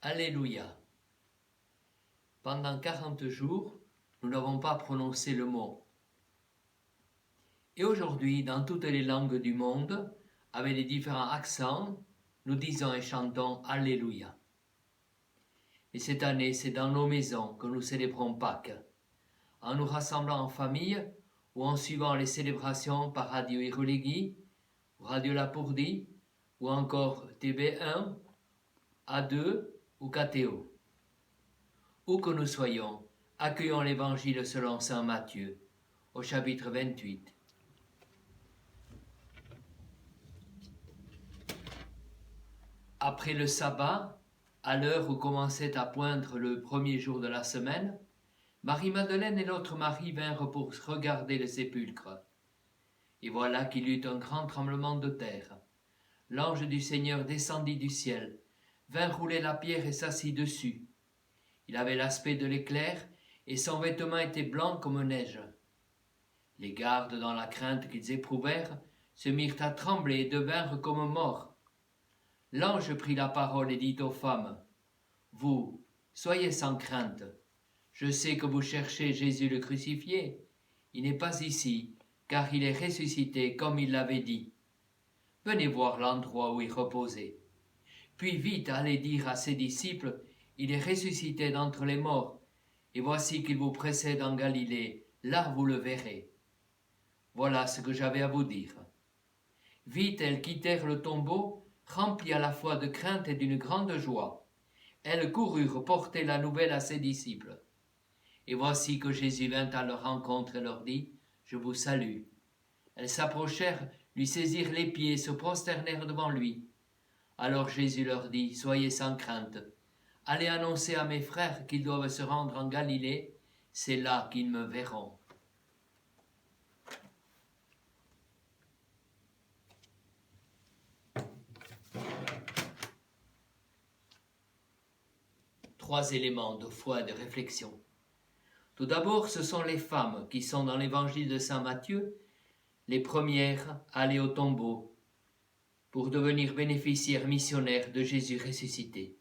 Alléluia. Pendant 40 jours, nous n'avons pas prononcé le mot. Et aujourd'hui, dans toutes les langues du monde, avec les différents accents, nous disons et chantons Alléluia. Et cette année, c'est dans nos maisons que nous célébrons Pâques, en nous rassemblant en famille ou en suivant les célébrations par Radio Irulegui, Radio Lapurdi, ou encore TB1, A2 ou KTO. Où que nous soyons, accueillons l'Évangile selon saint Matthieu, au chapitre 28. Après le sabbat, à l'heure où commençait à poindre le premier jour de la semaine, Marie-Madeleine et l'autre Marie vinrent pour regarder le sépulcre. Et voilà qu'il y eut un grand tremblement de terre. L'ange du Seigneur descendit du ciel, vint rouler la pierre et s'assit dessus. Il avait l'aspect de l'éclair, et son vêtement était blanc comme neige. Les gardes, dans la crainte qu'ils éprouvèrent, se mirent à trembler et devinrent comme morts. L'ange prit la parole et dit aux femmes, « Vous, soyez sans crainte. Je sais que vous cherchez Jésus le crucifié. Il n'est pas ici, car il est ressuscité comme il l'avait dit. Venez voir l'endroit où il reposait. Puis vite allez dire à ses disciples, il est ressuscité d'entre les morts, et voici qu'il vous précède en Galilée, là vous le verrez. Voilà ce que j'avais à vous dire. » Vite elles quittèrent le tombeau, remplies à la fois de crainte et d'une grande joie. Elles coururent porter la nouvelle à ses disciples. Et voici que Jésus vint à leur rencontre et leur dit, « Je vous salue. » Elles s'approchèrent, lui saisirent les pieds et se prosternèrent devant lui. Alors Jésus leur dit, « Soyez sans crainte. Allez annoncer à mes frères qu'ils doivent se rendre en Galilée, c'est là qu'ils me verront. » Trois éléments de foi et de réflexion. Tout d'abord, ce sont les femmes qui sont dans l'évangile de saint Matthieu, les premières à aller au tombeau pour devenir bénéficiaires missionnaires de Jésus ressuscité.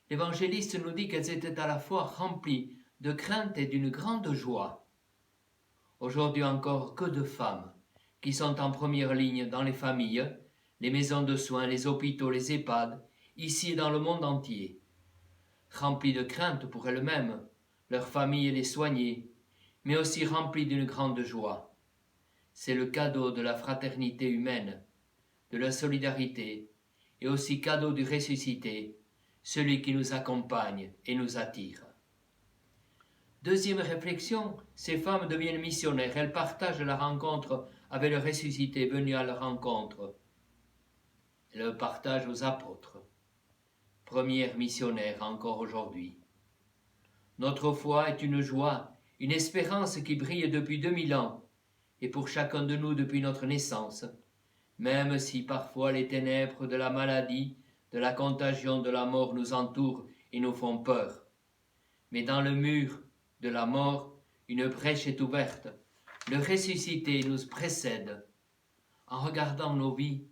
L'évangéliste nous dit qu'elles étaient à la fois remplies de crainte et d'une grande joie. Aujourd'hui encore, que de femmes qui sont en première ligne dans les familles, les maisons de soins, les hôpitaux, les EHPAD, ici et dans le monde entier. Remplies de crainte pour elles-mêmes, leur famille et les soigner, mais aussi remplies d'une grande joie. C'est le cadeau de la fraternité humaine, de la solidarité, et aussi cadeau du ressuscité, celui qui nous accompagne et nous attire. Deuxième réflexion, ces femmes deviennent missionnaires, elles partagent la rencontre avec le ressuscité venu à leur rencontre. Elles le partagent aux apôtres, premières missionnaires encore aujourd'hui. Notre foi est une joie, une espérance qui brille depuis 2000 ans, et pour chacun de nous depuis notre naissance, même si parfois les ténèbres de la maladie, de la contagion, de la mort nous entourent et nous font peur. Mais dans le mur de la mort, une brèche est ouverte. Le ressuscité nous précède. En regardant nos vies,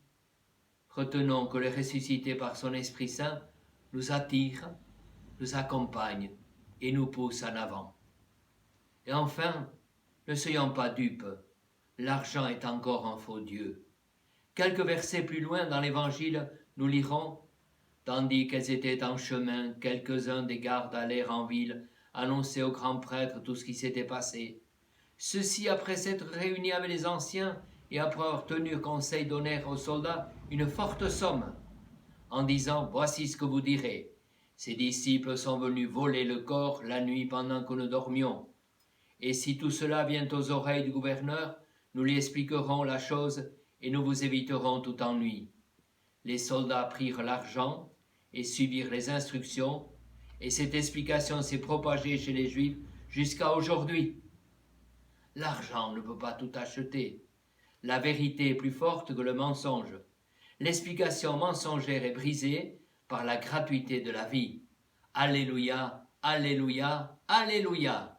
retenons que le ressuscité par son Esprit Saint nous attire, nous accompagne et nous pousse en avant. Et enfin, ne soyons pas dupes, l'argent est encore un faux Dieu. Quelques versets plus loin dans l'Évangile, nous lirons « Tandis qu'elles étaient en chemin, quelques-uns des gardes allèrent en ville, annoncer au grand prêtre tout ce qui s'était passé. Ceux-ci, après s'être réunis avec les anciens et après avoir tenu conseil, donnèrent aux soldats une forte somme, en disant « Voici ce que vous direz. Ces disciples sont venus voler le corps la nuit pendant que nous dormions. Et si tout cela vient aux oreilles du gouverneur, nous lui expliquerons la chose et nous vous éviterons tout ennui. » Les soldats prirent l'argent et suivirent les instructions, et cette explication s'est propagée chez les Juifs jusqu'à aujourd'hui. L'argent ne peut pas tout acheter. La vérité est plus forte que le mensonge. L'explication mensongère est brisée par la gratuité de la vie. Alléluia, Alléluia, Alléluia.